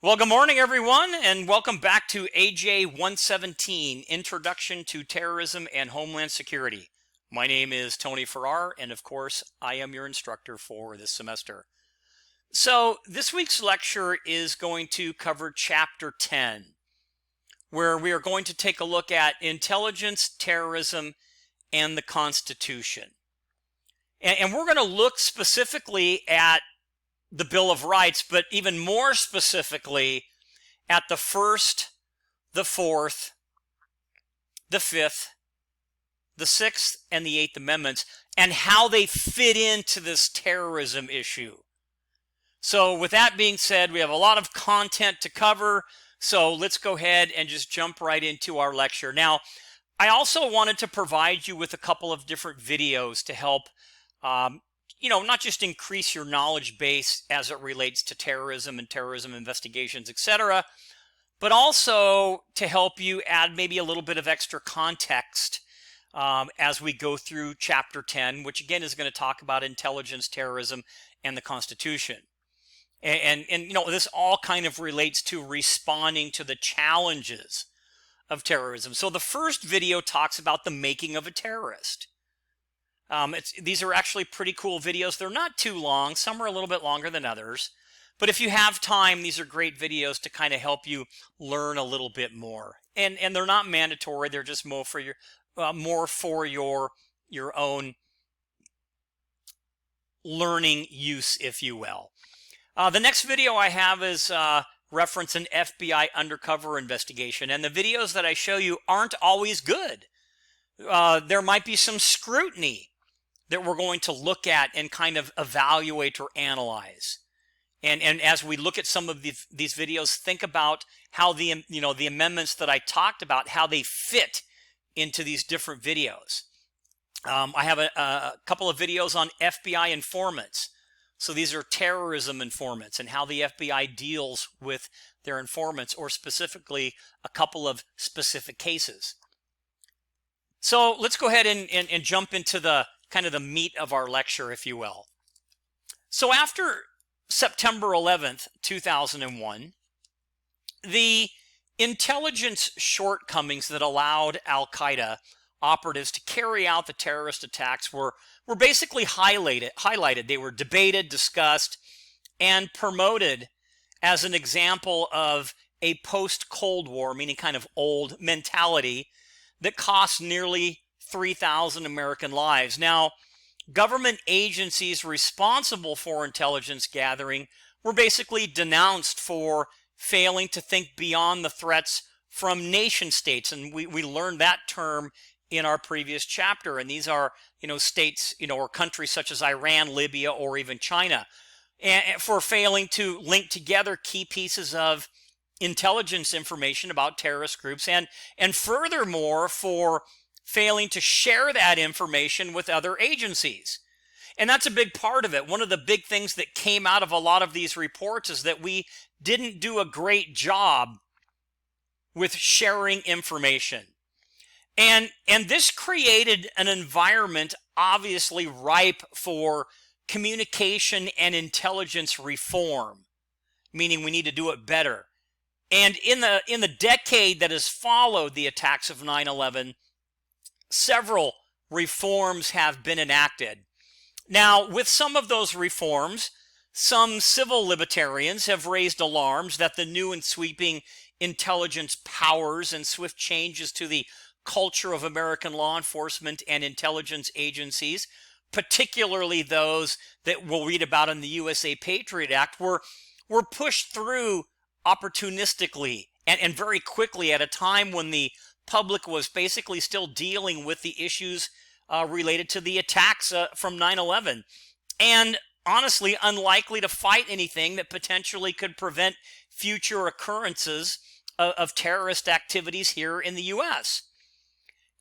Well, good morning, everyone, and welcome back to AJ117, Introduction to Terrorism and Homeland Security. My name is Tony Farrar, and of course, I am your instructor for this semester. So, this week's lecture is going to cover Chapter 10, where we are going to take a look at intelligence, terrorism, and the Constitution. And we're going to look specifically at the Bill of Rights, but even more specifically at the First, the Fourth, the Fifth, the Sixth, and the Eighth Amendments, and how they fit into this terrorism issue. So with that being said, we have a lot of content to cover, so let's go ahead and just jump right into our lecture. Now, I also wanted to provide you with a couple of different videos to help not just increase your knowledge base as it relates to terrorism and terrorism investigations, etc., but also to help you add maybe a little bit of extra context as we go through Chapter 10, which again is going to talk about intelligence, terrorism, and the Constitution. And this all kind of relates to responding to the challenges of terrorism. So the first video talks about the making of a terrorist. These are actually pretty cool videos. They're not too long. Some are a little bit longer than others. But if you have time, these are great videos to kind of help you learn a little bit more. And they're not mandatory. They're just more for your own learning use, if you will. The next video I have is reference an FBI undercover investigation. And the videos that I show you aren't always good. There might be some scrutiny that we're going to look at and kind of evaluate or analyze. And as we look at some of these videos, think about how the amendments that I talked about, how they fit into these different videos. I have a couple of videos on FBI informants. So these are terrorism informants and how the FBI deals with their informants, or specifically a couple of specific cases. So let's go ahead and jump into the kind of the meat of our lecture, if you will. So after September 11th, 2001, the intelligence shortcomings that allowed Al-Qaeda operatives to carry out the terrorist attacks were basically highlighted. They were debated, discussed, and promoted as an example of a post-Cold War, meaning kind of old mentality, that cost nearly 3,000 American lives. Now, government agencies responsible for intelligence gathering were basically denounced for failing to think beyond the threats from nation states. And we learned that term in our previous chapter. And these are, states, or countries such as Iran, Libya, or even China, and for failing to link together key pieces of intelligence information about terrorist groups, and furthermore for failing to share that information with other agencies. And that's a big part of it. One of the big things that came out of a lot of these reports is that we didn't do a great job with sharing information. And this created an environment obviously ripe for communication and intelligence reform, meaning we need to do it better. And in the decade that has followed the attacks of 9/11, several reforms have been enacted. Now, with some of those reforms, some civil libertarians have raised alarms that the new and sweeping intelligence powers and swift changes to the culture of American law enforcement and intelligence agencies, particularly those that we'll read about in the USA Patriot Act, were pushed through opportunistically and very quickly at a time when the public was basically still dealing with the issues related to the attacks from 9/11, and honestly unlikely to fight anything that potentially could prevent future occurrences of terrorist activities here in the U.S.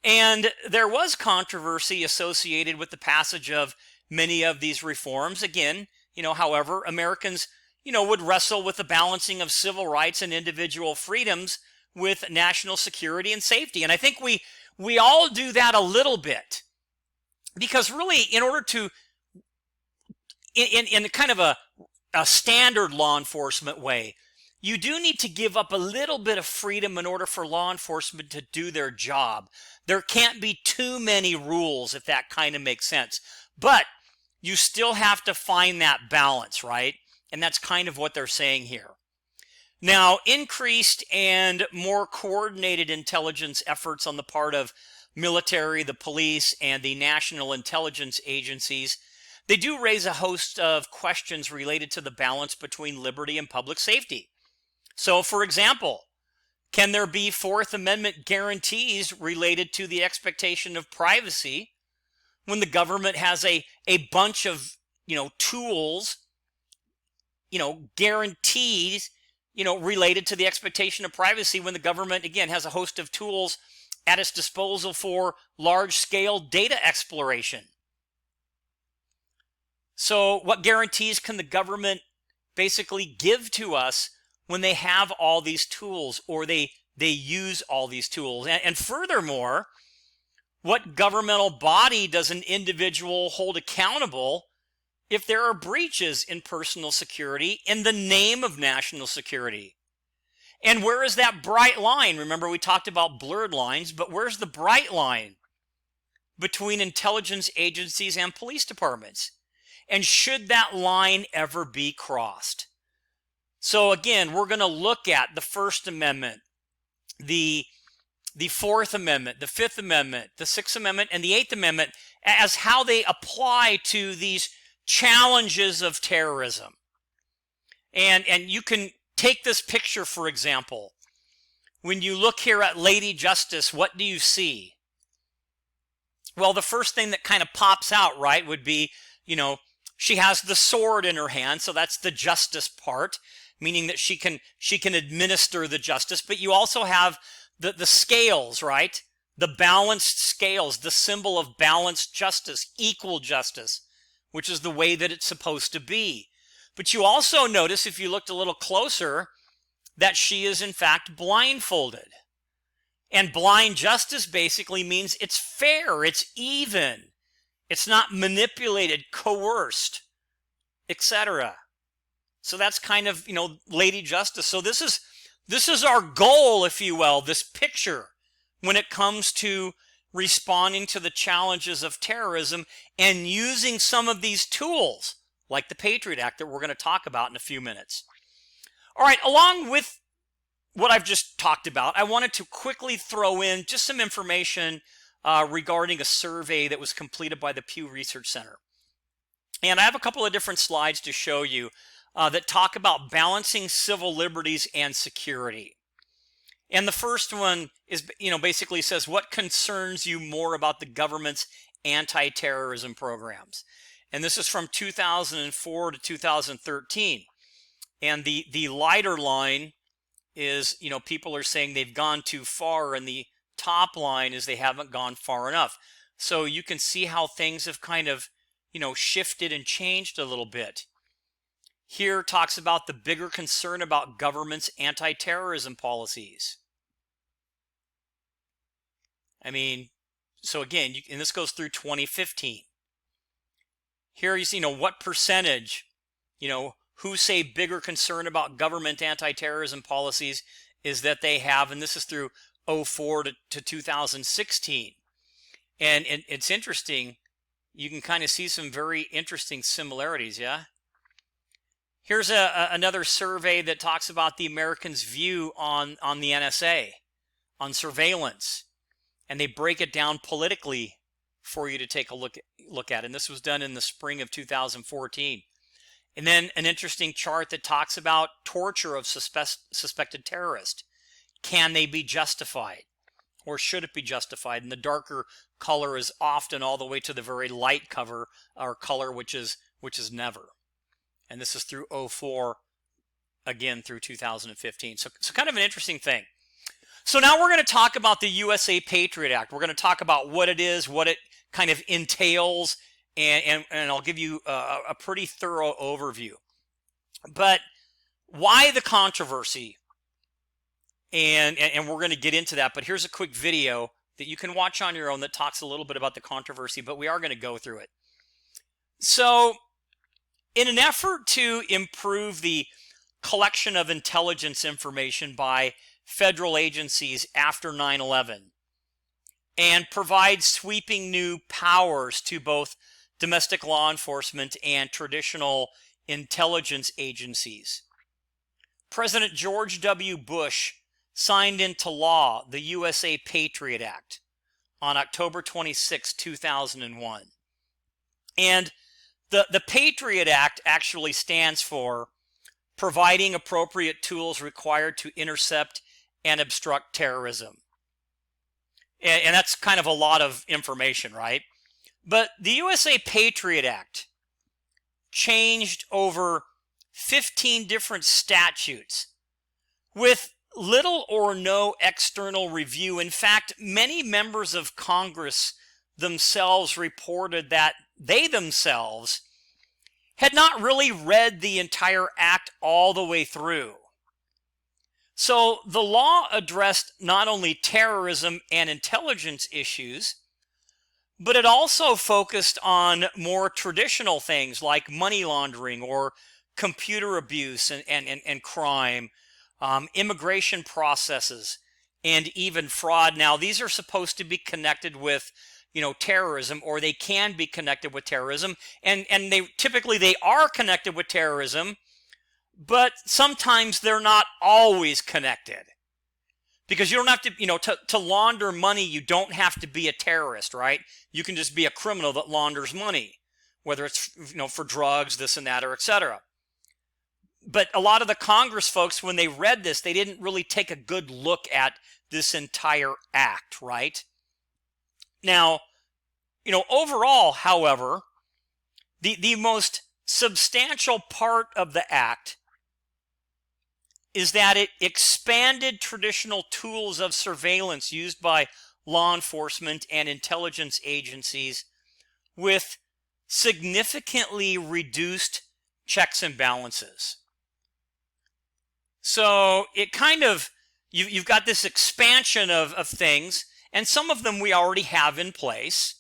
And there was controversy associated with the passage of many of these reforms. Again, however, Americans would wrestle with the balancing of civil rights and individual freedoms with national security and safety. And I think we all do that a little bit, because really, in order to, in kind of a standard law enforcement way, you do need to give up a little bit of freedom in order for law enforcement to do their job. There can't be too many rules, if that kind of makes sense. But you still have to find that balance, right? And that's kind of what they're saying here. Now, increased and more coordinated intelligence efforts on the part of military, the police, and the national intelligence agencies, they do raise a host of questions related to the balance between liberty and public safety. So, for example, can there be Fourth Amendment guarantees related to the expectation of privacy when the government has a bunch of, tools, guarantees, related to the expectation of privacy when the government, again, has a host of tools at its disposal for large-scale data exploration? So what guarantees can the government basically give to us when they have all these tools, or they use all these tools? And furthermore, what governmental body does an individual hold accountable if there are breaches in personal security in the name of national security? And where is that bright line? Remember, we talked about blurred lines, but where's the bright line between intelligence agencies and police departments? And should that line ever be crossed? So again, we're going to look at the First Amendment, the Fourth Amendment, the Fifth Amendment, the Sixth Amendment, and the Eighth Amendment as how they apply to these challenges of terrorism. And you can take this picture, for example. When you look here at Lady Justice, what do you see? Well, the first thing that kind of pops out, right, would be, she has the sword in her hand, so that's the justice part, meaning that she can administer the justice. But you also have the scales, right? The balanced scales, the symbol of balanced justice, equal justice, which is the way that it's supposed to be. But you also notice, if you looked a little closer, that she is in fact blindfolded. And blind justice basically means it's fair, it's even. It's not manipulated, coerced, etc. So that's kind of, Lady Justice. So this is our goal, if you will, this picture, when it comes to responding to the challenges of terrorism and using some of these tools, like the Patriot Act that we're going to talk about in a few minutes. All right, along with what I've just talked about, I wanted to quickly throw in just some information regarding a survey that was completed by the Pew Research Center. And I have a couple of different slides to show you that talk about balancing civil liberties and security. And the first one is, basically says, what concerns you more about the government's anti-terrorism programs? And this is from 2004 to 2013. And the lighter line is, people are saying they've gone too far, and the top line is they haven't gone far enough. So you can see how things have kind of, shifted and changed a little bit. Here talks about the bigger concern about government's anti-terrorism policies. So again, and this goes through 2015. Here you see, what percentage, who say bigger concern about government anti-terrorism policies is that they have, and this is through 2004 to 2016. And it's interesting, you can kind of see some very interesting similarities, yeah? Here's another survey that talks about the Americans' view on the NSA, on surveillance. And they break it down politically for you to take a look at. And this was done in the spring of 2014. And then an interesting chart that talks about torture of suspected terrorists. Can they be justified? Or should it be justified? And the darker color is often all the way to the very light cover or color, which is never. And this is through 2004, again through 2015. So kind of an interesting thing. So now we're going to talk about the USA Patriot Act. We're going to talk about what it is, what it kind of entails, and I'll give you a pretty thorough overview. But why the controversy? And we're going to get into that. But here's a quick video that you can watch on your own that talks a little bit about the controversy, but we are going to go through it. So in an effort to improve the collection of intelligence information by federal agencies after 9/11 and provides sweeping new powers to both domestic law enforcement and traditional intelligence agencies. President George W. Bush signed into law the USA Patriot Act on October 26, 2001. And the Patriot Act actually stands for providing appropriate tools required to intercept and obstruct terrorism. And that's kind of a lot of information, right? But the USA Patriot Act changed over 15 different statutes with little or no external review. In fact, many members of Congress themselves reported that they themselves had not really read the entire act all the way through. So the law addressed not only terrorism and intelligence issues, but it also focused on more traditional things like money laundering or computer abuse and crime, immigration processes, and even fraud. Now, these are supposed to be connected with, terrorism, or they can be connected with terrorism, and they typically are connected with terrorism, but sometimes they're not always connected. Because you don't have to, to launder money, you don't have to be a terrorist, right? You can just be a criminal that launders money, whether it's, for drugs, this and that, or etc. But a lot of the Congress folks, when they read this, they didn't really take a good look at this entire act, right? Now, overall, however, the most substantial part of the act is that it expanded traditional tools of surveillance used by law enforcement and intelligence agencies with significantly reduced checks and balances. So it kind of, you've got this expansion of things, and some of them we already have in place,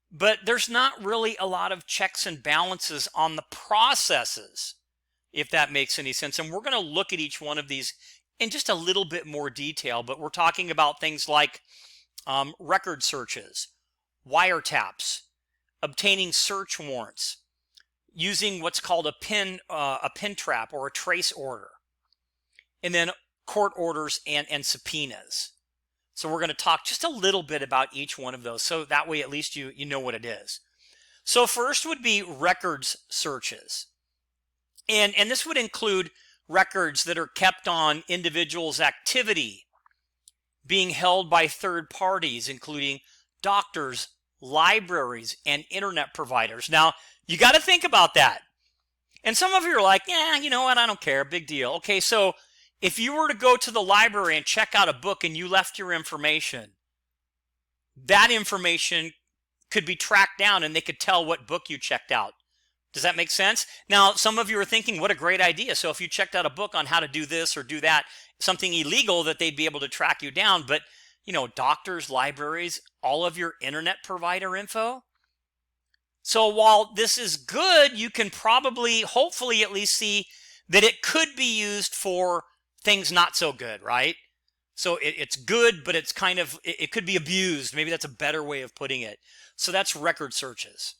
but there's not really a lot of checks and balances on the processes, if that makes any sense. And we're going to look at each one of these in just a little bit more detail, but we're talking about things like record searches, wiretaps, obtaining search warrants, using what's called a pin trap or a trace order, and then court orders and subpoenas. So we're going to talk just a little bit about each one of those, so that way at least you know what it is. So first would be records searches. And this would include records that are kept on individuals' activity being held by third parties, including doctors, libraries, and internet providers. Now, you got to think about that. And some of you are like, yeah, you know what, I don't care, big deal. Okay, so if you were to go to the library and check out a book and you left your information, that information could be tracked down and they could tell what book you checked out. Does that make sense? Now, some of you are thinking, what a great idea. So if you checked out a book on how to do this or do that, something illegal, that they'd be able to track you down. But, doctors, libraries, all of your internet provider info. So while this is good, you can probably, hopefully at least see that it could be used for things not so good, right? So it's good, but it's kind of, it could be abused. Maybe that's a better way of putting it. So that's record searches.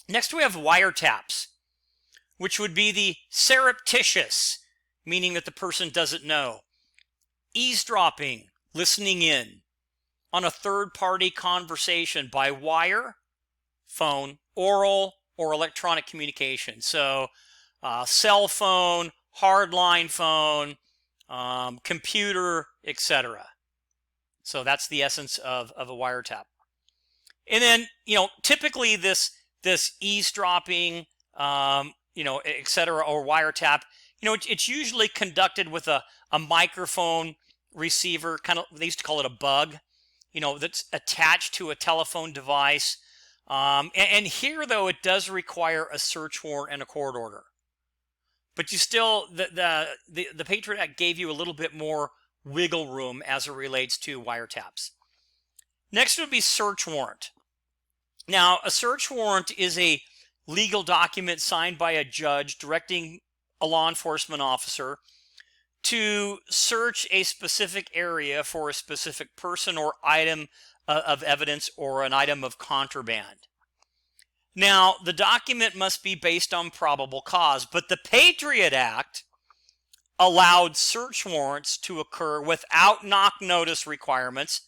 Next, we have wiretaps, which would be the surreptitious, meaning that the person doesn't know. Eavesdropping, listening in on a third-party conversation by wire, phone, oral, or electronic communication. So cell phone, hardline phone, computer, etc. So that's the essence of a wiretap. And then, typically this eavesdropping, etc., or wiretap, it's usually conducted with a microphone receiver, kind of, they used to call it a bug, that's attached to a telephone device. And here, though, it does require a search warrant and a court order. But you still, the Patriot Act gave you a little bit more wiggle room as it relates to wiretaps. Next would be search warrant. Now, a search warrant is a legal document signed by a judge directing a law enforcement officer to search a specific area for a specific person or item of evidence or an item of contraband. Now, the document must be based on probable cause, but the Patriot Act allowed search warrants to occur without knock notice requirements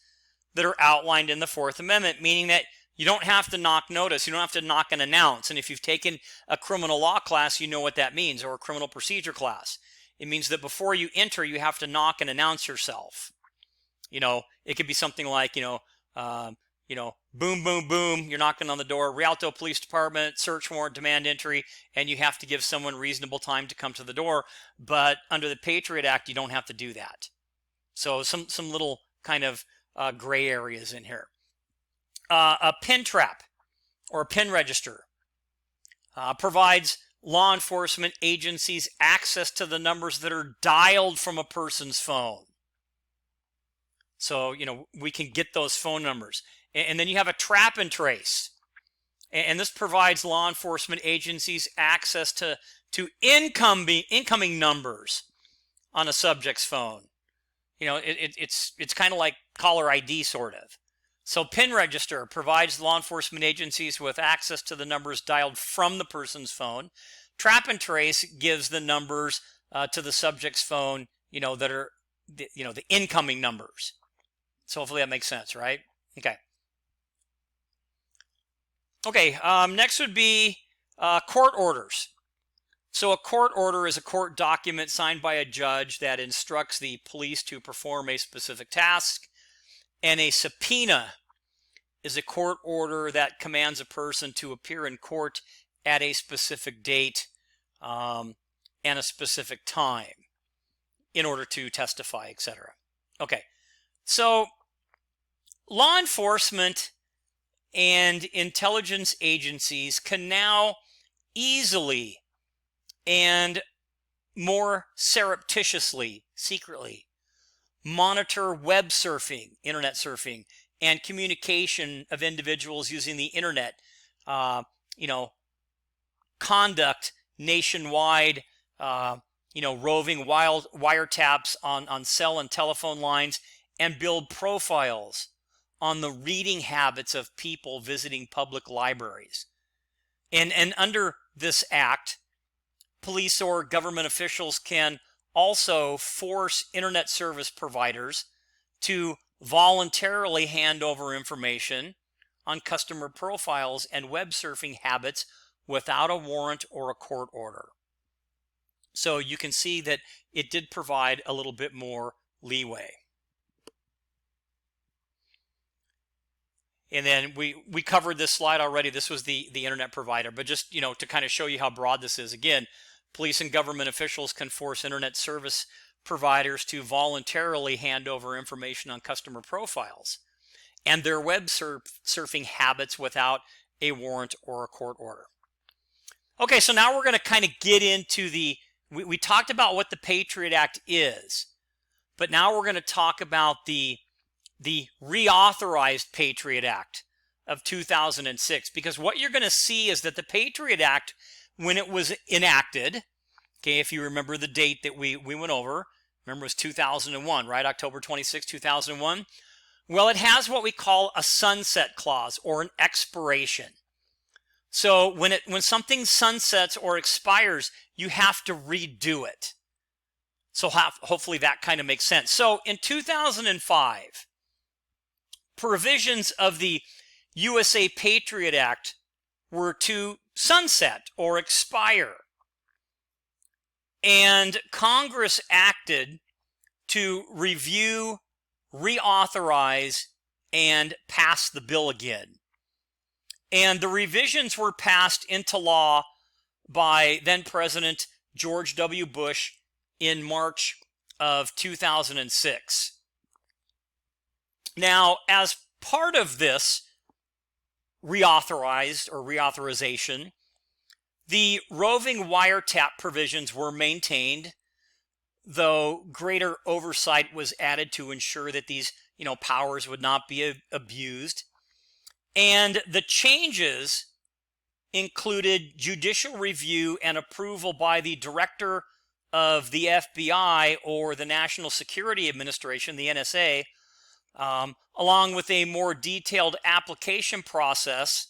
that are outlined in the Fourth Amendment, meaning that you don't have to knock notice, you don't have to knock and announce. And if you've taken a criminal law class, you know what that means, or a criminal procedure class. It means that before you enter, you have to knock and announce yourself. It could be something like, boom, boom, boom, you're knocking on the door, Rialto Police Department, search warrant, demand entry, and you have to give someone reasonable time to come to the door. But under the Patriot Act, you don't have to do that. So some little kind of gray areas in here. A pin trap or a pin register provides law enforcement agencies access to the numbers that are dialed from a person's phone. So, we can get those phone numbers. And then you have a trap and trace. And this provides law enforcement agencies access to incoming numbers on a subject's phone. It's kind of like caller ID, sort of. So PIN register provides law enforcement agencies with access to the numbers dialed from the person's phone. Trap and trace gives the numbers to the subject's phone, that are, the incoming numbers. So hopefully that makes sense, right? Okay, next would be court orders. So a court order is a court document signed by a judge that instructs the police to perform a specific task. And a subpoena is a court order that commands a person to appear in court at a specific date and a specific time in order to testify, etc. Okay, so law enforcement and intelligence agencies can now easily and more surreptitiously, secretly, monitor web surfing, internet surfing, and communication of individuals using the internet, conduct nationwide, roving wiretaps on cell and telephone lines, and build profiles on the reading habits of people visiting public libraries. And under this act, police or government officials can also force internet service providers to voluntarily hand over information on customer profiles and web surfing habits without a warrant or a court order. So you can see that it did provide a little bit more leeway. And then we covered this slide already. This was the internet provider, but just, to kind of show you how broad this is. Again, police and government officials can force internet service providers to voluntarily hand over information on customer profiles and their web surfing habits without a warrant or a court order. Okay, so now we're going to kind of get into we talked about what the Patriot Act is, but now we're going to talk about the reauthorized Patriot Act of 2006, because what you're going to see is that the Patriot Act, when it was enacted, okay, if you remember the date that we went over, remember it was 2001, right? October 26, 2001. Well, it has what we call a sunset clause or an expiration. So when something sunsets or expires, you have to redo it. So hopefully that kind of makes sense. So in 2005, provisions of the USA Patriot Act were to sunset or expire. And Congress acted to review, reauthorize, and pass the bill again. And the revisions were passed into law by then President George W. Bush in March of 2006. Now, as part of this reauthorization, the roving wiretap provisions were maintained, though greater oversight was added to ensure that these, powers would not be abused. And the changes included judicial review and approval by the director of the FBI or the National Security Administration, the NSA, along with a more detailed application process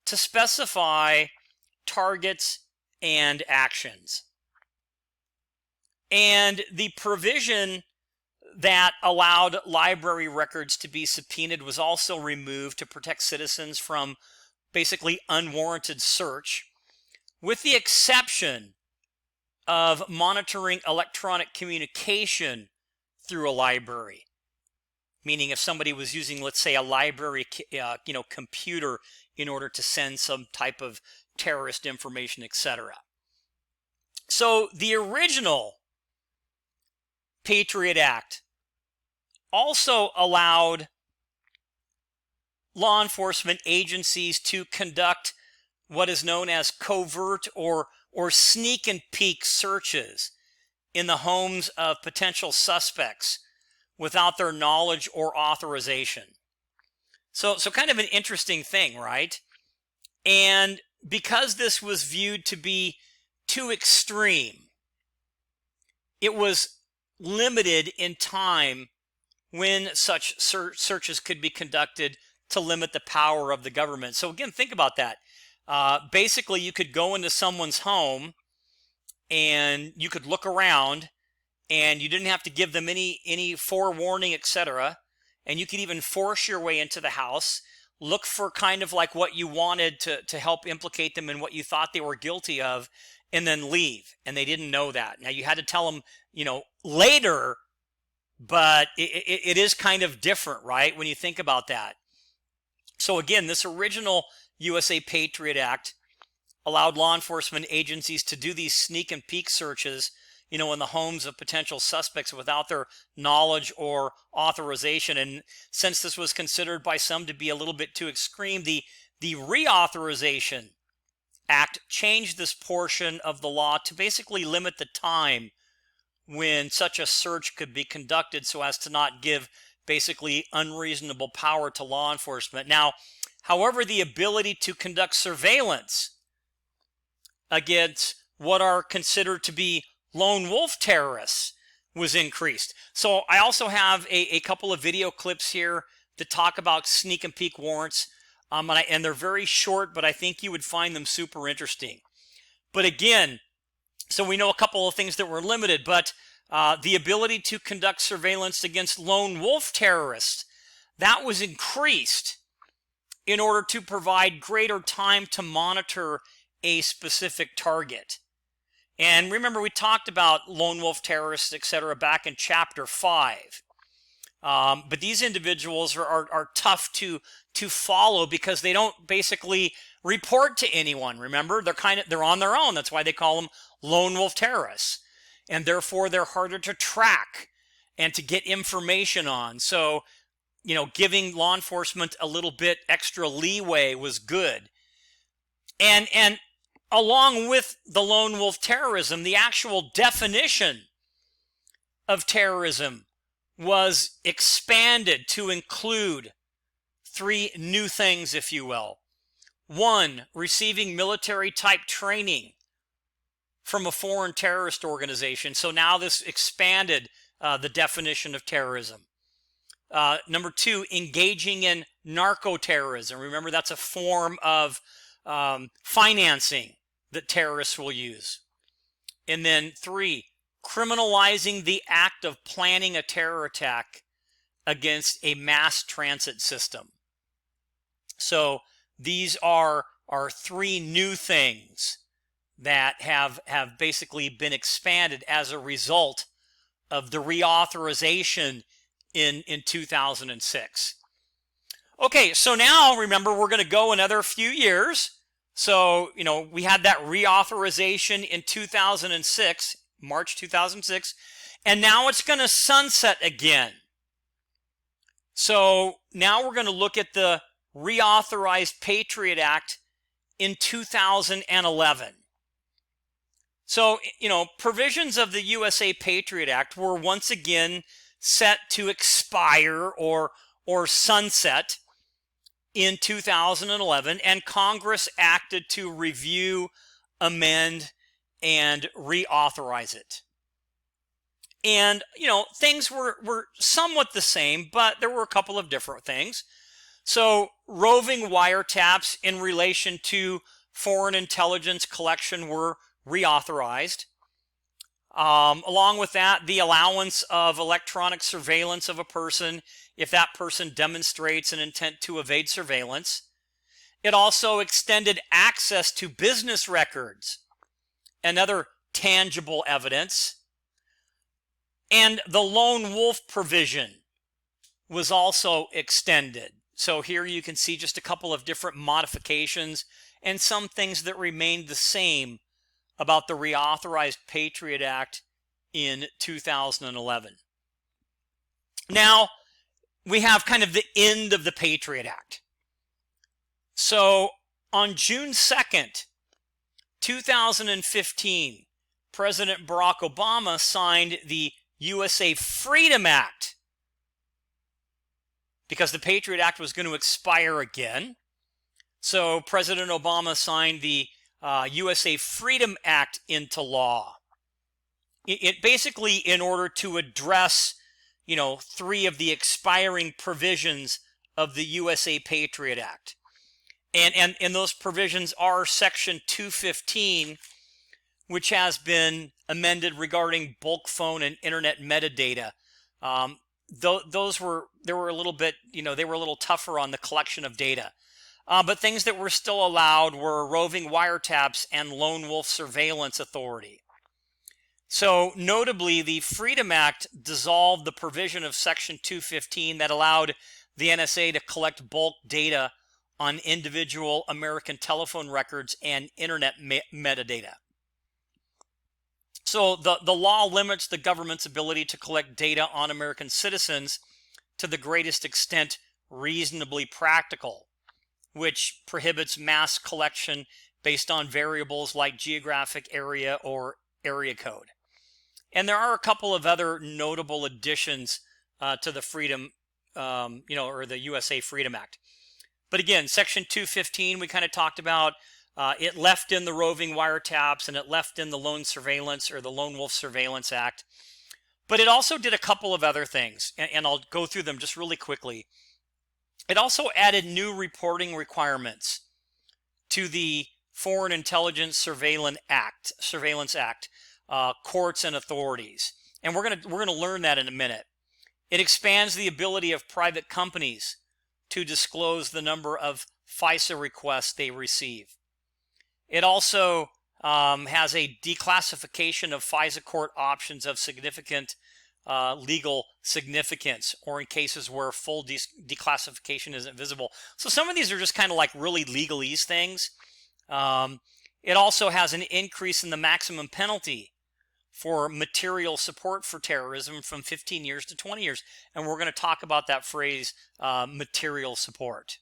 to specify targets and actions. And the provision that allowed library records to be subpoenaed was also removed to protect citizens from basically unwarranted search, with the exception of monitoring electronic communication through a library. Meaning if somebody was using, let's say, a library computer in order to send some type of terrorist information, etc. So the original Patriot Act also allowed law enforcement agencies to conduct what is known as covert or sneak and peek searches in the homes of potential suspects without their knowledge or authorization. So kind of an interesting thing, right? And because this was viewed to be too extreme, it was limited in time when such searches could be conducted to limit the power of the government. So again, think about that. Basically, you could go into someone's home and you could look around and you didn't have to give them any forewarning, etc. And you could even force your way into the house, look for kind of like what you wanted to help implicate them in what you thought they were guilty of, and then leave. And they didn't know that. Now, you had to tell them, later, but it is kind of different, right, when you think about that. So again, this original USA Patriot Act allowed law enforcement agencies to do these sneak and peek searches, in the homes of potential suspects without their knowledge or authorization. And since this was considered by some to be a little bit too extreme, the Reauthorization Act changed this portion of the law to basically limit the time when such a search could be conducted so as to not give basically unreasonable power to law enforcement. Now, however, the ability to conduct surveillance against what are considered to be lone wolf terrorists was increased. So I also have a couple of video clips here that talk about sneak and peek warrants, and they're very short, but I think you would find them super interesting. But again, so we know a couple of things that were limited, but the ability to conduct surveillance against lone wolf terrorists, that was increased in order to provide greater time to monitor a specific target. And remember, we talked about lone wolf terrorists, etc., back in Chapter 5. But these individuals are tough to follow because they don't basically report to anyone. Remember, they're on their own. That's why they call them lone wolf terrorists, and therefore they're harder to track and to get information on. So, giving law enforcement a little bit extra leeway was good. And along with the lone wolf terrorism, the actual definition of terrorism was expanded to include 3 new things, if you will. 1, receiving military-type training from a foreign terrorist organization. So now this expanded the definition of terrorism. Number 2, engaging in narco-terrorism. Remember, that's a form of financing that terrorists will use. And then 3, criminalizing the act of planning a terror attack against a mass transit system. So these are 3 new things that have basically been expanded as a result of the reauthorization in 2006. Okay, so now remember, we're going to go another few years. So, we had that reauthorization in 2006, March 2006, and now it's going to sunset again. So now we're going to look at the reauthorized Patriot Act in 2011. So, provisions of the USA Patriot Act were once again set to expire or sunset in 2011, and Congress acted to review, amend, and reauthorize it. And, things were somewhat the same, but there were a couple of different things. So roving wiretaps in relation to foreign intelligence collection were reauthorized. Along with that, the allowance of electronic surveillance of a person if that person demonstrates an intent to evade surveillance. It also extended access to business records and other tangible evidence. And the lone wolf provision was also extended. So here you can see just a couple of different modifications and some things that remained the same about the reauthorized Patriot Act in 2011. Now, we have kind of the end of the Patriot Act. So on June 2nd, 2015, President Barack Obama signed the USA Freedom Act because the Patriot Act was going to expire again. So President Obama signed the USA Freedom Act into law. It basically, in order to address, 3 of the expiring provisions of the USA Patriot Act. And those provisions are Section 215, which has been amended regarding bulk phone and internet metadata. Those were a little bit, they were a little tougher on the collection of data. But things that were still allowed were roving wiretaps and lone wolf surveillance authority. So notably, the Freedom Act dissolved the provision of Section 215 that allowed the NSA to collect bulk data on individual American telephone records and internet metadata. So the law limits the government's ability to collect data on American citizens to the greatest extent reasonably practical, which prohibits mass collection based on variables like geographic area or area code. And there are a couple of other notable additions to the Freedom, or the USA Freedom Act. But again, Section 215, we kind of talked about, it left in the roving wiretaps and it left in the lone surveillance or the Lone Wolf Surveillance Act. But it also did a couple of other things, and I'll go through them just really quickly. It also added new reporting requirements to the Foreign Intelligence Surveillance Act, courts and authorities. And we're gonna learn that in a minute. It expands the ability of private companies to disclose the number of FISA requests they receive. It also has a declassification of FISA court options of significant legal significance, or in cases where full declassification isn't visible. So some of these are just kind of like really legalese things. It also has an increase in the maximum penalty for material support for terrorism from 15 years to 20 years. And we're going to talk about that phrase, material support.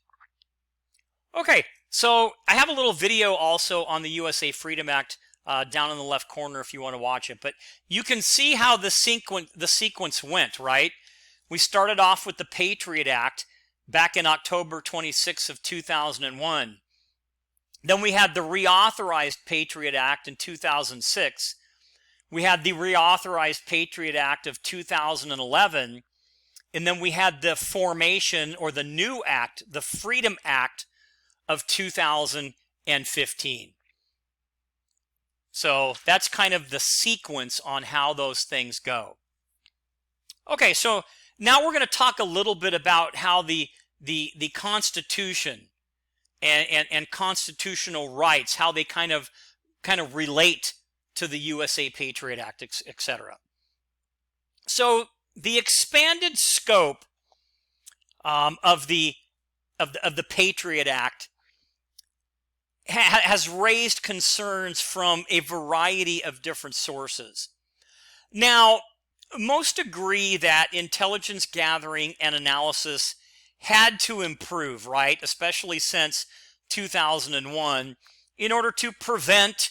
Okay, so I have a little video also on the USA Freedom Act down in the left corner if you want to watch it. But you can see how the sequence went, right? We started off with the Patriot Act back in October 26th of 2001. Then we had the reauthorized Patriot Act in 2006. We had the reauthorized Patriot Act of 2011. And then we had the formation, or the new act, the Freedom Act of 2015. So that's kind of the sequence on how those things go. Okay, so now we're going to talk a little bit about how the Constitution and constitutional rights, how they kind of relate to the USA Patriot Act, etc. So the expanded scope of the Patriot Act has raised concerns from a variety of different sources. Now, most agree that intelligence gathering and analysis had to improve, right? Especially since 2001, in order to prevent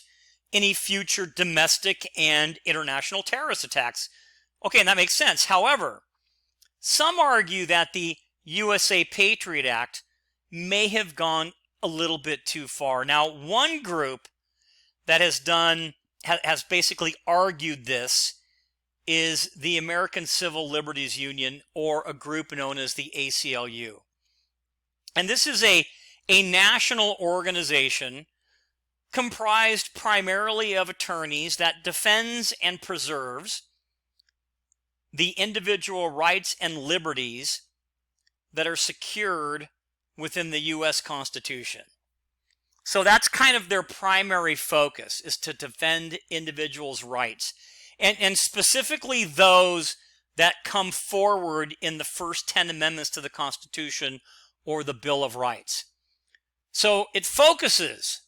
any future domestic and international terrorist attacks. Okay, and that makes sense. However, some argue that the USA Patriot Act may have gone a little bit too far. Now, one group that has basically argued this is the American Civil Liberties Union, or a group known as the ACLU. And this is a national organization comprised primarily of attorneys that defends and preserves the individual rights and liberties that are secured within the U.S. Constitution. So that's kind of their primary focus, is to defend individuals' rights. And specifically those that come forward in the first 10 amendments to the Constitution or the Bill of Rights. So it focuses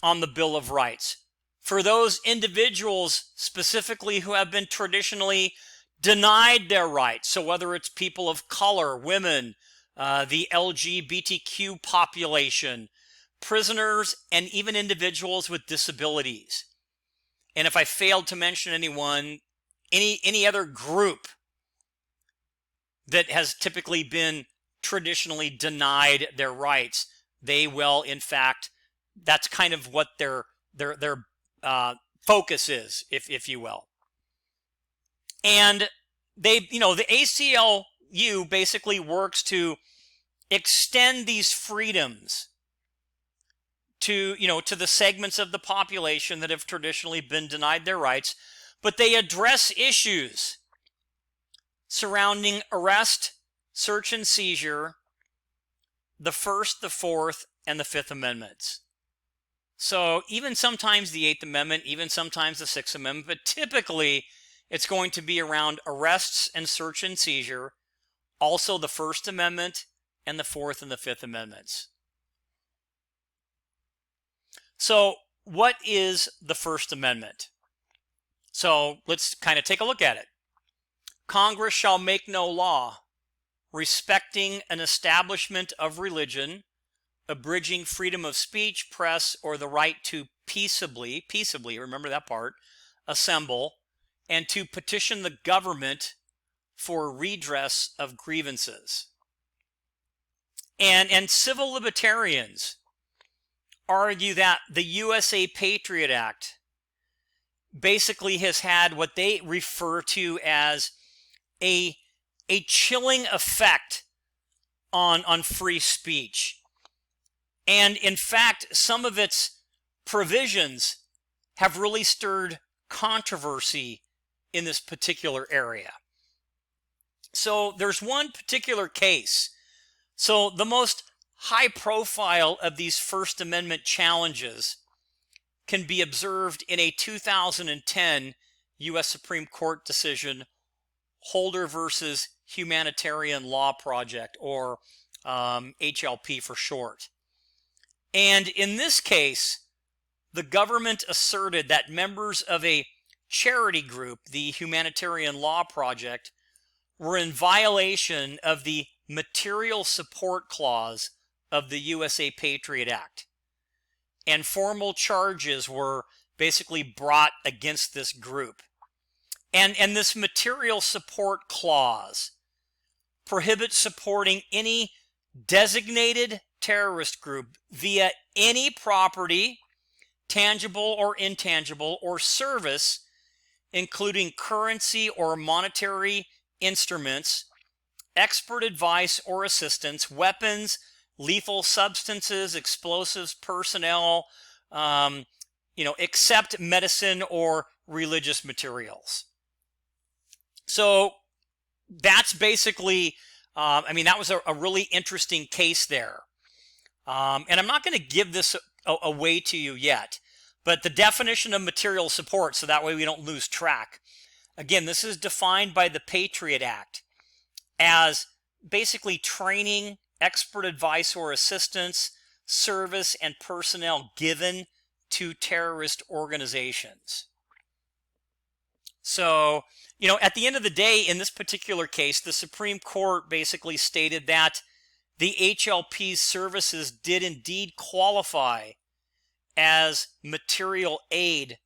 on the Bill of Rights for those individuals specifically who have been traditionally denied their rights. So whether it's people of color, women, the LGBTQ population, prisoners, and even individuals with disabilities. And if I failed to mention anyone, any other group that has typically been traditionally denied their rights, they will, in fact, that's kind of what their focus is, if you will. And the ACLU basically works to extend these freedoms to the segments of the population that have traditionally been denied their rights, but they address issues surrounding arrest, search and seizure, the First, the Fourth, and the Fifth Amendments. So even sometimes the Eighth Amendment, even sometimes the Sixth Amendment, but typically it's going to be around arrests and search and seizure, also the First Amendment and the Fourth and the Fifth Amendments. So what is the First Amendment? So let's kind of take a look at it. Congress shall make no law respecting an establishment of religion, abridging freedom of speech, press, or the right to peaceably, remember that part, assemble, and to petition the government for redress of grievances. And civil libertarians argue that the USA Patriot Act basically has had what they refer to as a chilling effect on free speech. And in fact, some of its provisions have really stirred controversy in this particular area. So there's one particular case. So the most high profile of these First Amendment challenges can be observed in a 2010 U.S. Supreme Court decision, Holder versus Humanitarian Law Project, or HLP for short. And in this case, the government asserted that members of a charity group, the Humanitarian Law Project, were in violation of the Material Support Clause of the USA Patriot Act. And formal charges were basically brought against this group. And this Material Support Clause prohibits supporting any designated terrorist group via any property, tangible or intangible, or service, including currency or monetary instruments, expert advice or assistance, weapons, lethal substances, explosives, personnel, except medicine or religious materials. So that's basically, that was a really interesting case there. And I'm not going to give this away to you yet, but the definition of material support, so that way we don't lose track. Again, this is defined by the Patriot Act as basically training, expert advice or assistance, service, and personnel given to terrorist organizations. So, at the end of the day, in this particular case, the Supreme Court basically stated that the HLP's services did indeed qualify as material aid,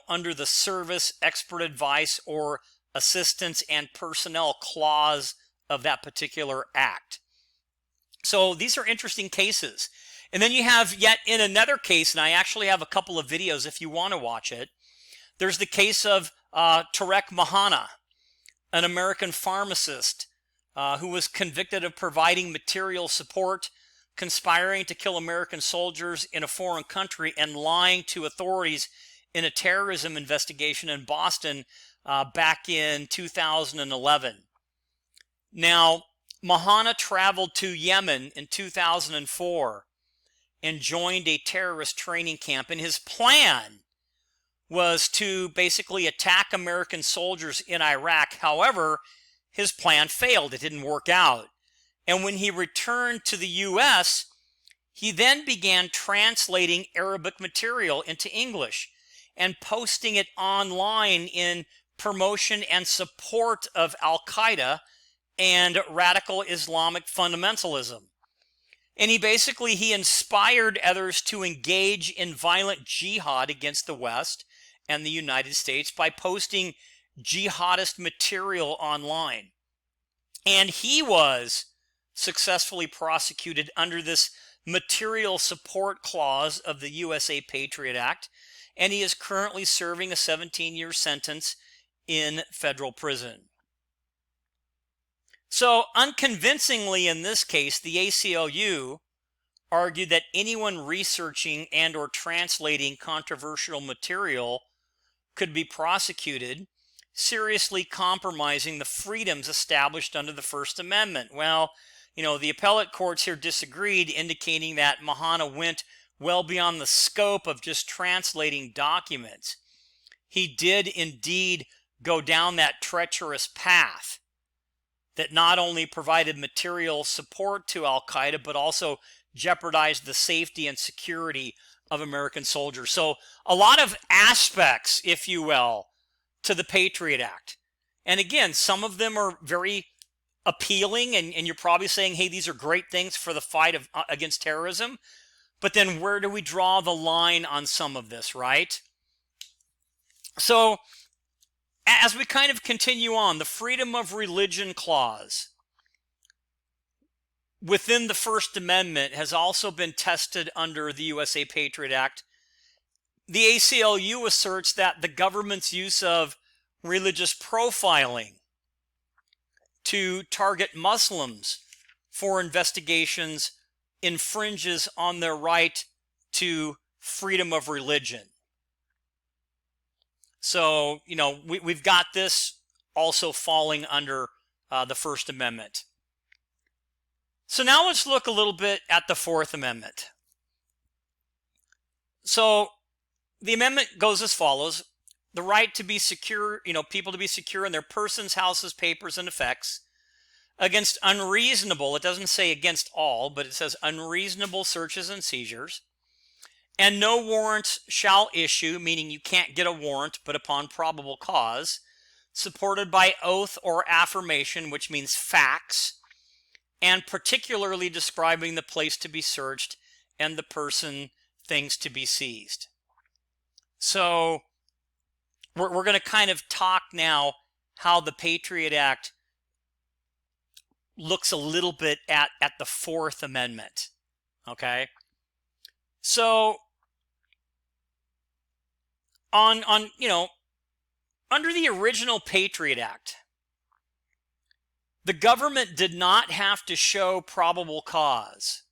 under the service, expert advice, or assistance and personnel clause of that particular act. So these are interesting cases. And then you have yet in another case, and I actually have a couple of videos if you want to watch it. There's the case of Tarek Mahana, an American pharmacist who was convicted of providing material support, conspiring to kill American soldiers in a foreign country, and lying to authorities in a terrorism investigation in Boston back in 2011. Now, Mahana traveled to Yemen in 2004 and joined a terrorist training camp, and his plan was to basically attack American soldiers in Iraq. However, his plan failed. It didn't work out. And when he returned to the U.S., he then began translating Arabic material into English and posting it online in promotion and support of Al-Qaeda and radical Islamic fundamentalism. And he inspired others to engage in violent jihad against the West and the United States by posting jihadist material online. And he was successfully prosecuted under this material support clause of the USA Patriot Act, and he is currently serving a 17-year sentence in federal prison. So, unconvincingly in this case, the ACLU argued that anyone researching and or translating controversial material could be prosecuted, seriously compromising the freedoms established under the First Amendment. Well, the appellate courts here disagreed, indicating that Mahana went well beyond the scope of just translating documents. He did indeed go down that treacherous path that not only provided material support to Al-Qaeda, but also jeopardized the safety and security of American soldiers. So a lot of aspects, if you will, to the Patriot Act. And again, some of them are very appealing, and you're probably saying, hey, these are great things for the fight against terrorism. But then where do we draw the line on some of this, right? So as we kind of continue on, the freedom of religion clause within the First Amendment has also been tested under the USA Patriot Act. The ACLU asserts that the government's use of religious profiling to target Muslims for investigations infringes on their right to freedom of religion. So, we've got this also falling under the First Amendment. So now let's look a little bit at the Fourth Amendment. So the amendment goes as follows: the right to be secure, people to be secure in their persons, houses, papers, and effects against unreasonable, it doesn't say against all, but it says unreasonable searches and seizures. And no warrant shall issue, meaning you can't get a warrant, but upon probable cause, supported by oath or affirmation, which means facts, and particularly describing the place to be searched and the person, things to be seized. So we're going to kind of talk now how the Patriot Act looks a little bit at the Fourth Amendment. Okay? So under the original Patriot Act, the government did not have to show probable cause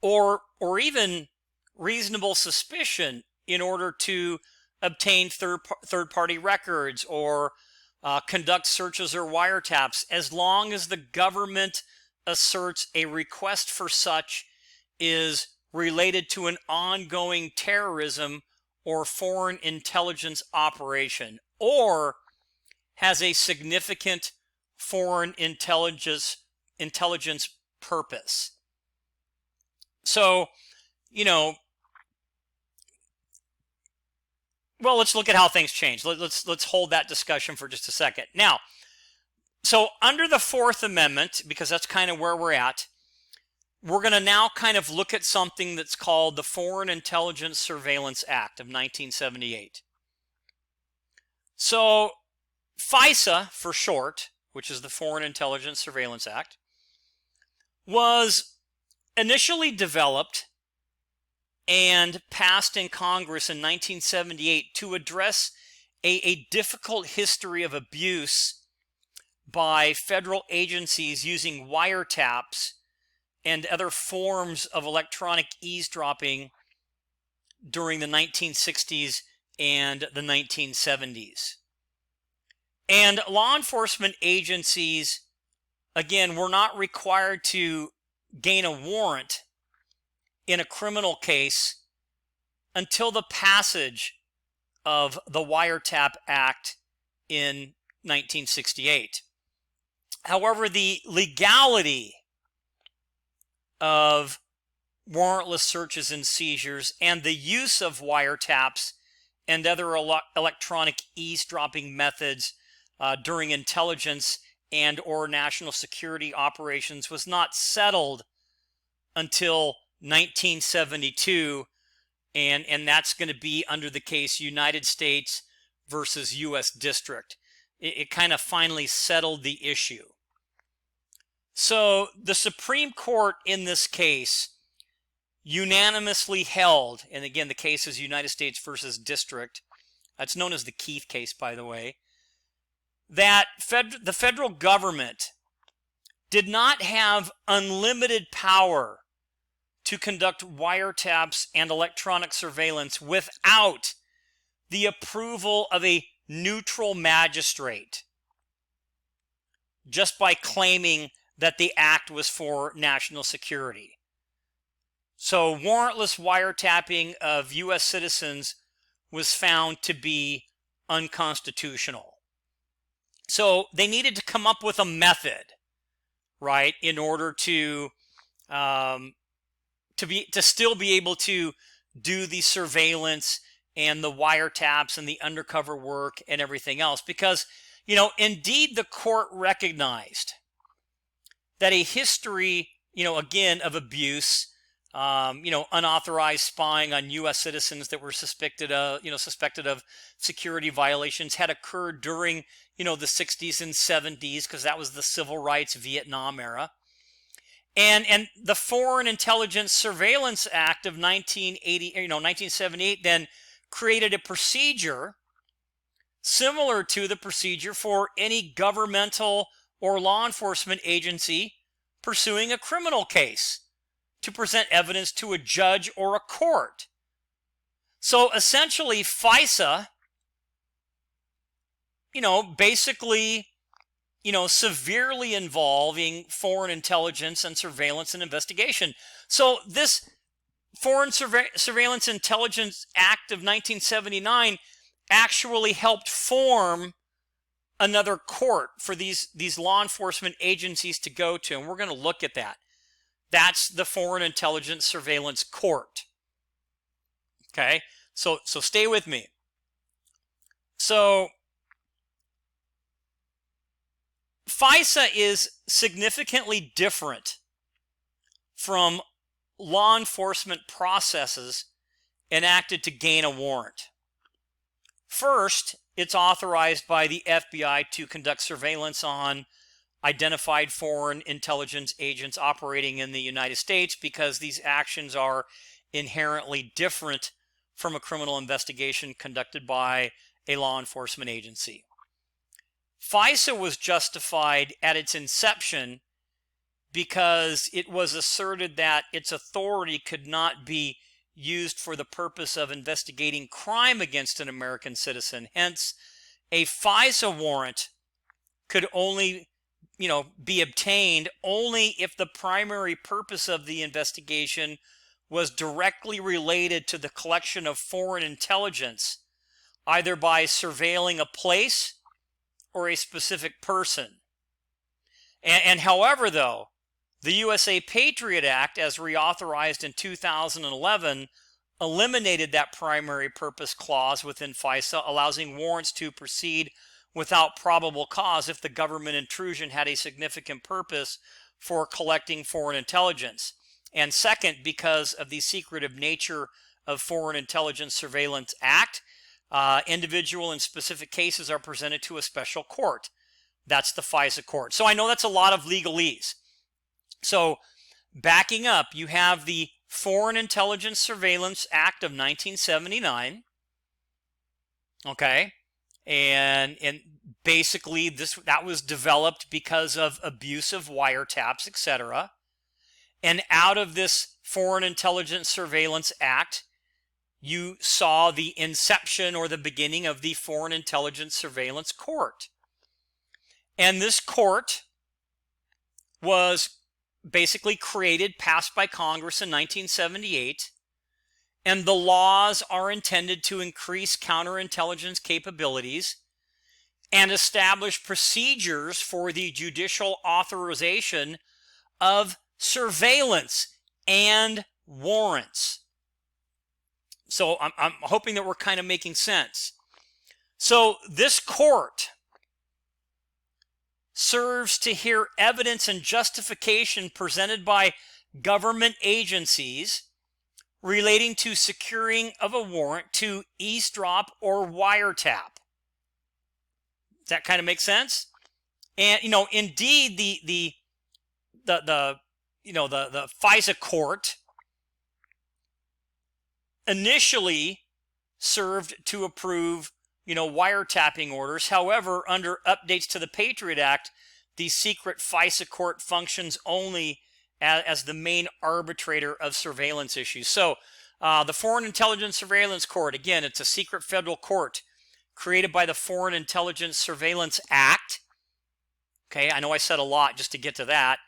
or even reasonable suspicion in order to obtain third-party records or conduct searches or wiretaps, as long as the government asserts a request for such is related to an ongoing terrorism or foreign intelligence operation, or has a significant foreign intelligence purpose. So, well, let's look at how things change. Let's hold that discussion for just a second. Now, so under the Fourth Amendment, because that's kind of where we're at, we're going to now kind of look at something that's called the Foreign Intelligence Surveillance Act of 1978. So FISA, for short, which is the Foreign Intelligence Surveillance Act, was initially developed and passed in Congress in 1978 to address a difficult history of abuse by federal agencies using wiretaps and other forms of electronic eavesdropping during the 1960s and the 1970s. And law enforcement agencies, again, were not required to gain a warrant in a criminal case until the passage of the Wiretap Act in 1968. However, the legality of warrantless searches and seizures and the use of wiretaps and other electronic eavesdropping methods during intelligence and or national security operations was not settled until 1972, and that's going to be under the case United States versus U.S. District. It kind of finally settled the issue. So the Supreme Court in this case unanimously held, and again the case is United States versus District, that's known as the Keith case, by the way, that the federal government did not have unlimited power to conduct wiretaps and electronic surveillance without the approval of a neutral magistrate, just by claiming that the act was for national security. So warrantless wiretapping of U.S. citizens was found to be unconstitutional. So they needed to come up with a method, right, in order to still be able to do the surveillance and the wiretaps and the undercover work and everything else. Because, indeed the court recognized that a history, again, of abuse, unauthorized spying on U.S. citizens that were suspected of security violations had occurred during, the 60s and 70s, because that was the civil rights Vietnam era. And the Foreign Intelligence Surveillance Act of 1978 then created a procedure similar to the procedure for any governmental or law enforcement agency pursuing a criminal case to present evidence to a judge or a court. So essentially FISA, basically, severely involving foreign intelligence and surveillance and investigation. So this Foreign Surveillance Intelligence Act of 1979 actually helped form another court for these law enforcement agencies to go to, and we're going to look at that. That's the Foreign Intelligence Surveillance Court. Okay, so stay with me. So FISA is significantly different from law enforcement processes enacted to gain a warrant. First, it's authorized by the FBI to conduct surveillance on identified foreign intelligence agents operating in the United States, because these actions are inherently different from a criminal investigation conducted by a law enforcement agency. FISA was justified at its inception because it was asserted that its authority could not be used for the purpose of investigating crime against an American citizen. Hence, a FISA warrant could only, be obtained only if the primary purpose of the investigation was directly related to the collection of foreign intelligence, either by surveilling a place or a specific person. And however, though, the USA Patriot Act, as reauthorized in 2011, eliminated that primary purpose clause within FISA, allowing warrants to proceed without probable cause if the government intrusion had a significant purpose for collecting foreign intelligence. And second, because of the secretive nature of Foreign Intelligence Surveillance Act, individual and specific cases are presented to a special court. That's the FISA court. So I know that's a lot of legalese. So Backing up, you have the Foreign Intelligence Surveillance Act of 1979. Okay, and basically that was developed because of abuse of wiretaps, etc. And out of this Foreign Intelligence Surveillance Act, you saw the inception or the beginning of the Foreign Intelligence Surveillance Court. And this court was basically created, passed by Congress in 1978, and the laws are intended to increase counterintelligence capabilities and establish procedures for the judicial authorization of surveillance and warrants. So I'm hoping that we're kind of making sense. So this court serves to hear evidence and justification presented by government agencies relating to securing of a warrant to eavesdrop or wiretap. Does that kind of make sense? And indeed, the FISA court initially served to approve wiretapping orders. However, under updates to the Patriot Act, the secret FISA court functions only as the main arbitrator of surveillance issues. So the Foreign Intelligence Surveillance Court, again, it's a secret federal court created by the Foreign Intelligence Surveillance Act. Okay, I know I said a lot just to get to that.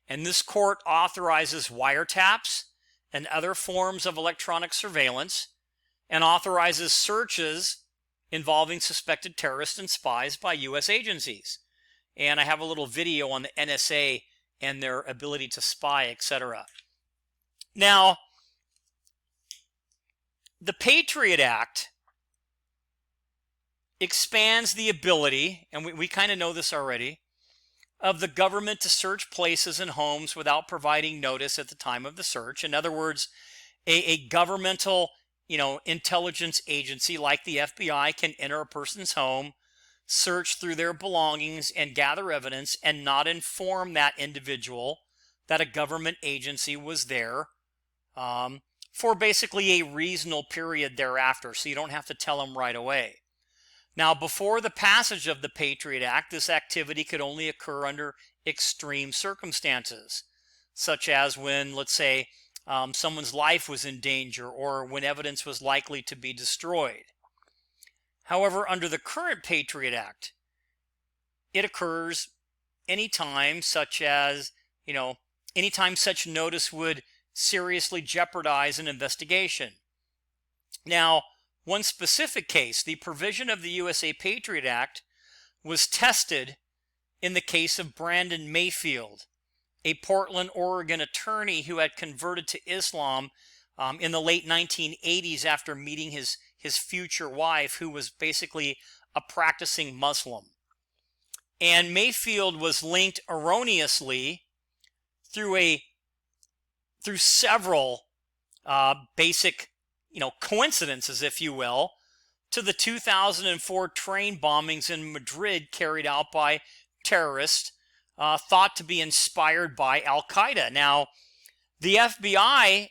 And this court authorizes wiretaps and other forms of electronic surveillance, and authorizes searches involving suspected terrorists and spies by U.S. agencies. And I have a little video on the NSA and their ability to spy, etc. Now, the Patriot Act expands the ability, and we kind of know this already, of the government to search places and homes without providing notice at the time of the search. In other words, a governmental intelligence agency like the FBI can enter a person's home, search through their belongings, and gather evidence, and not inform that individual that a government agency was there for basically a reasonable period thereafter, so you don't have to tell them right away. Now, before the passage of the Patriot Act, this activity could only occur under extreme circumstances, such as when, let's say, someone's life was in danger, or when evidence was likely to be destroyed. However, under the current Patriot Act, it occurs anytime, such as, anytime such notice would seriously jeopardize an investigation. Now, one specific case, the provision of the USA Patriot Act, was tested in the case of Brandon Mayfield, a Portland, Oregon attorney who had converted to Islam in the late 1980s after meeting his future wife, who was basically a practicing Muslim. And Mayfield was linked erroneously through several basic coincidences, if you will, to the 2004 train bombings in Madrid carried out by terrorists thought to be inspired by Al-Qaeda. Now, the FBI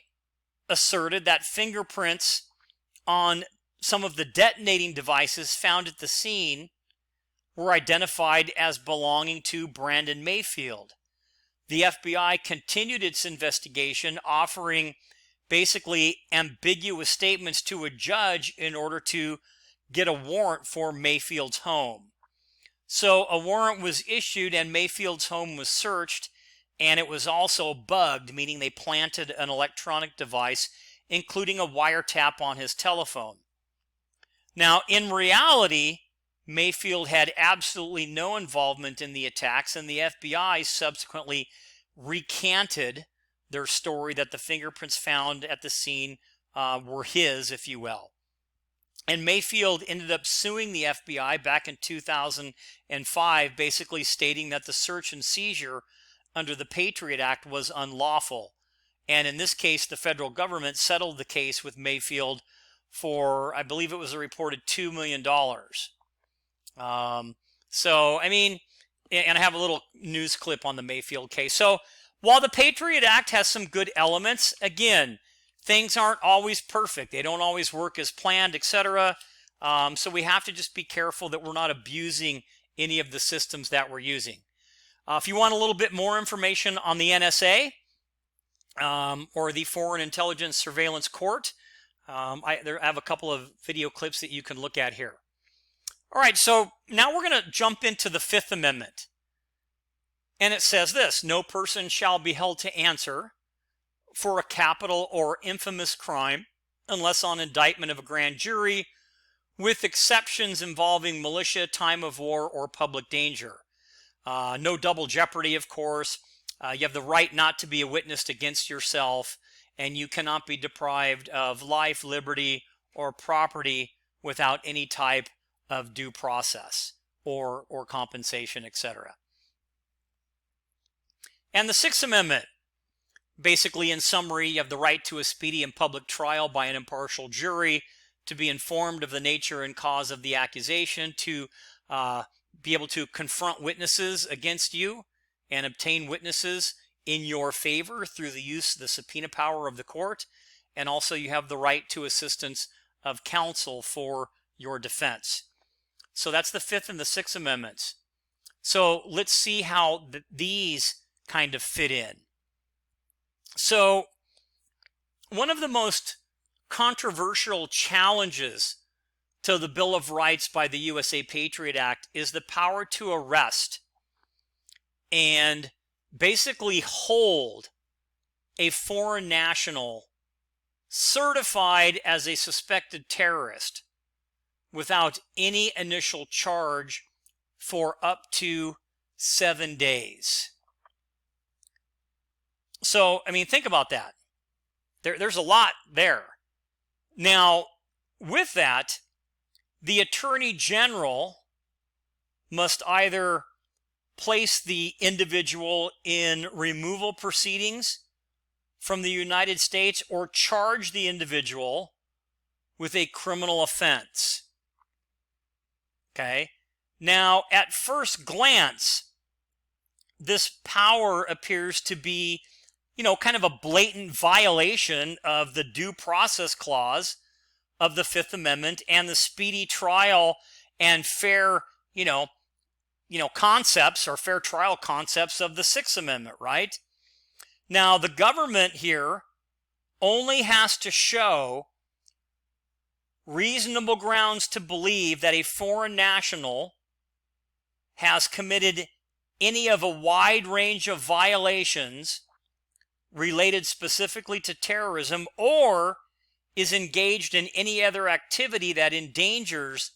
asserted that fingerprints on some of the detonating devices found at the scene were identified as belonging to Brandon Mayfield. The FBI continued its investigation, offering basically ambiguous statements to a judge in order to get a warrant for Mayfield's home. So a warrant was issued and Mayfield's home was searched, and it was also bugged, meaning they planted an electronic device, including a wiretap on his telephone. Now, in reality, Mayfield had absolutely no involvement in the attacks, and the FBI subsequently recanted their story that the fingerprints found at the scene were his, if you will. And Mayfield ended up suing the FBI back in 2005, basically stating that the search and seizure under the Patriot Act was unlawful. And in this case, the federal government settled the case with Mayfield for, I believe it was a reported $2 million. So, I mean, and I have a little news clip on the Mayfield case. So, While the Patriot Act has some good elements, again, things aren't always perfect. They don't always work as planned, etc. So we have to just be careful that we're not abusing any of the systems that we're using. If you want a little bit more information on the NSA or the Foreign Intelligence Surveillance Court, I have a couple of video clips that you can look at here. All right, so now we're going to jump into the Fifth Amendment. And it says this: no person shall be held to answer for a capital or infamous crime unless on indictment of a grand jury, with exceptions involving militia, time of war, or public danger. No double jeopardy, of course. You have the right not to be a witness against yourself, and you cannot be deprived of life, liberty, or property without any type of due process or compensation, etc. And the Sixth Amendment, basically in summary, you have the right to a speedy and public trial by an impartial jury, to be informed of the nature and cause of the accusation, to be able to confront witnesses against you and obtain witnesses in your favor through the use of the subpoena power of the court. And also you have the right to assistance of counsel for your defense. So that's the Fifth and the Sixth Amendments. So let's see how these kind of fit in. So one of the most controversial challenges to the Bill of Rights by the USA Patriot Act is the power to arrest and basically hold a foreign national certified as a suspected terrorist without any initial charge for up to 7 days. So, I mean, think about that. There's a lot there. Now, with that, the Attorney General must either place the individual in removal proceedings from the United States or charge the individual with a criminal offense. Okay? Now, at first glance, this power appears to be, kind of a blatant violation of the due process clause of the Fifth Amendment and the speedy trial and fair, concepts or fair trial concepts of the Sixth Amendment, right? Now, the government here only has to show reasonable grounds to believe that a foreign national has committed any of a wide range of violations related specifically to terrorism, or is engaged in any other activity that endangers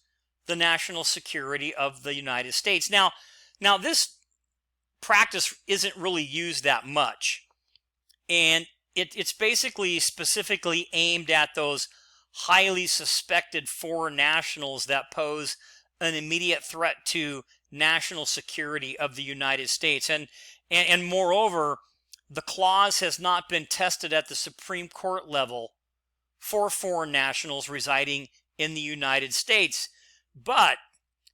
the national security of the United States. Now this practice isn't really used that much, and it's basically specifically aimed at those highly suspected foreign nationals that pose an immediate threat to national security of the United States. And moreover, the clause has not been tested at the Supreme Court level for foreign nationals residing in the United States. But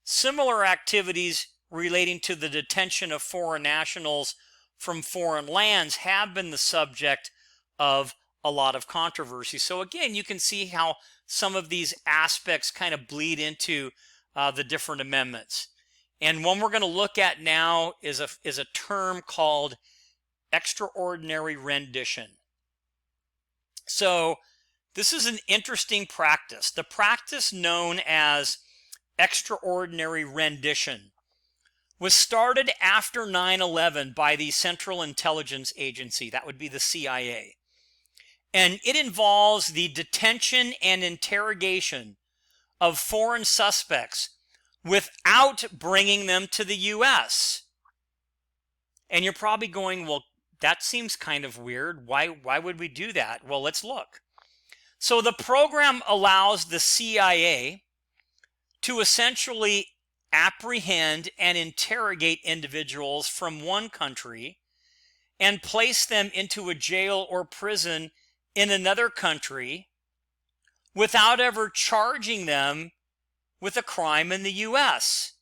similar activities relating to the detention of foreign nationals from foreign lands have been the subject of a lot of controversy. So again, you can see how some of these aspects kind of bleed into the different amendments. And one we're going to look at now is a term called extraordinary rendition. So this is an interesting practice. The practice known as extraordinary rendition was started after 9/11 by the Central Intelligence Agency. That would be the CIA. And it involves the detention and interrogation of foreign suspects without bringing them to the U.S. And you're probably going, well, that seems kind of weird. Why would we do that? Well, let's look. So the program allows the CIA to essentially apprehend and interrogate individuals from one country and place them into a jail or prison in another country without ever charging them with a crime in the U.S.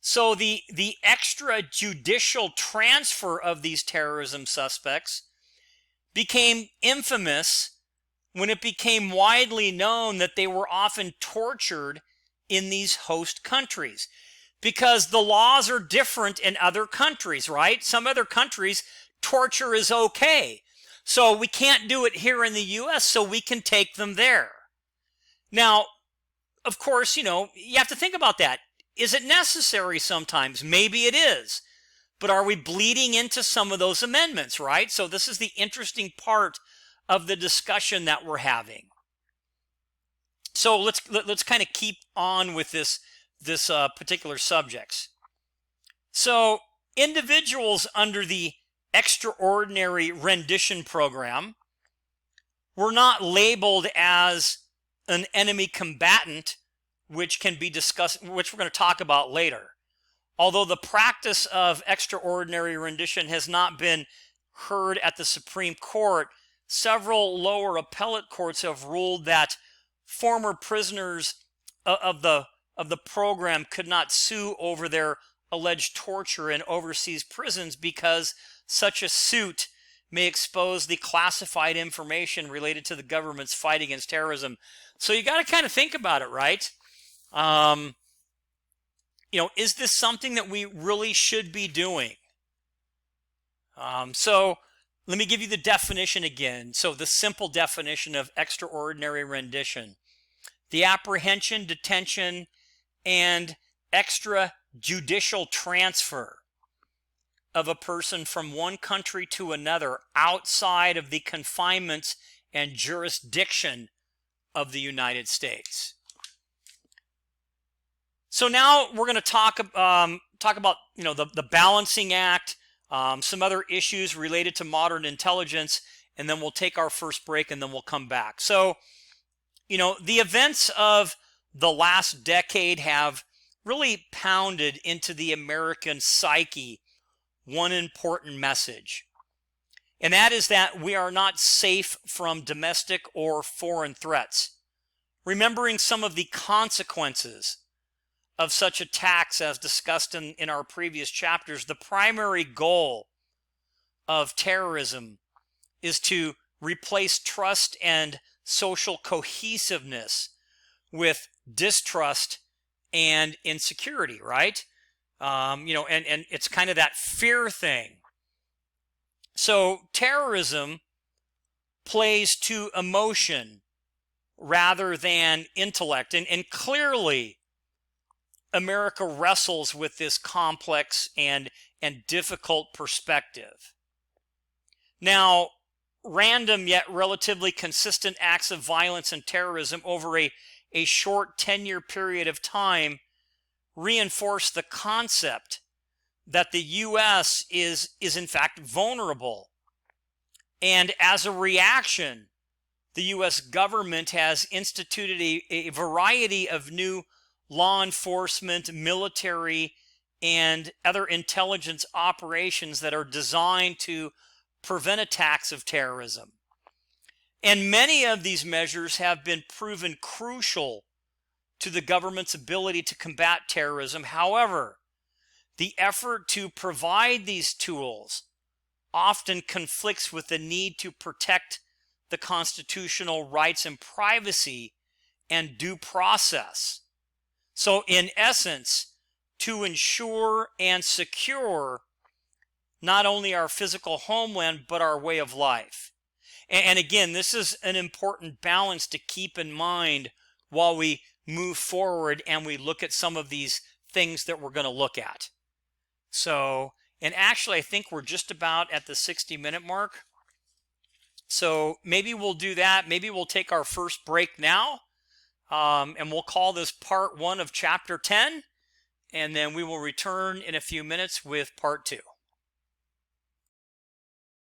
So the extrajudicial transfer of these terrorism suspects became infamous when it became widely known that they were often tortured in these host countries, because the laws are different in other countries, right? Some other countries, torture is okay. So we can't do it here in the U.S., so we can take them there. Now, of course, you have to think about that. Is it necessary sometimes? Maybe it is. But are we bleeding into some of those amendments, right? So this is the interesting part of the discussion that we're having. So let's kind of keep on with this particular subjects. So individuals under the extraordinary rendition program were not labeled as an enemy combatant, which can be discussed, which we're going to talk about later. Although the practice of extraordinary rendition has not been heard at the Supreme Court, several lower appellate courts have ruled that former prisoners of the program could not sue over their alleged torture in overseas prisons, because such a suit may expose the classified information related to the government's fight against terrorism. So you got to kind of think about it, right? Is this something that we really should be doing? So let me give you the definition again. So the simple definition of extraordinary rendition: the apprehension, detention, and extrajudicial transfer of a person from one country to another outside of the confinements and jurisdiction of the United States. So now we're going to talk about the Balancing Act, some other issues related to modern intelligence, and then we'll take our first break and then we'll come back. So, the events of the last decade have really pounded into the American psyche one important message, and that is that we are not safe from domestic or foreign threats. Remembering some of the consequences of such attacks as discussed in our previous chapters, the primary goal of terrorism is to replace trust and social cohesiveness with distrust and insecurity, right? And it's kind of that fear thing. So terrorism plays to emotion rather than intellect, and clearly America wrestles with this complex and difficult perspective. Now, random yet relatively consistent acts of violence and terrorism over a short 10-year period of time reinforce the concept that the U.S. is in fact vulnerable. And as a reaction, the U.S. government has instituted a variety of new law enforcement, military, and other intelligence operations that are designed to prevent attacks of terrorism. And many of these measures have been proven crucial to the government's ability to combat terrorism. However, the effort to provide these tools often conflicts with the need to protect the constitutional rights and privacy and due process. So in essence, to ensure and secure not only our physical homeland, but our way of life. And again, this is an important balance to keep in mind while we move forward and we look at some of these things that we're going to look at. So, and actually I think we're just about at the 60-minute mark. So maybe we'll do that. Maybe we'll take our first break now. And we'll call this part 1 of chapter 10. And then we will return in a few minutes with part 2.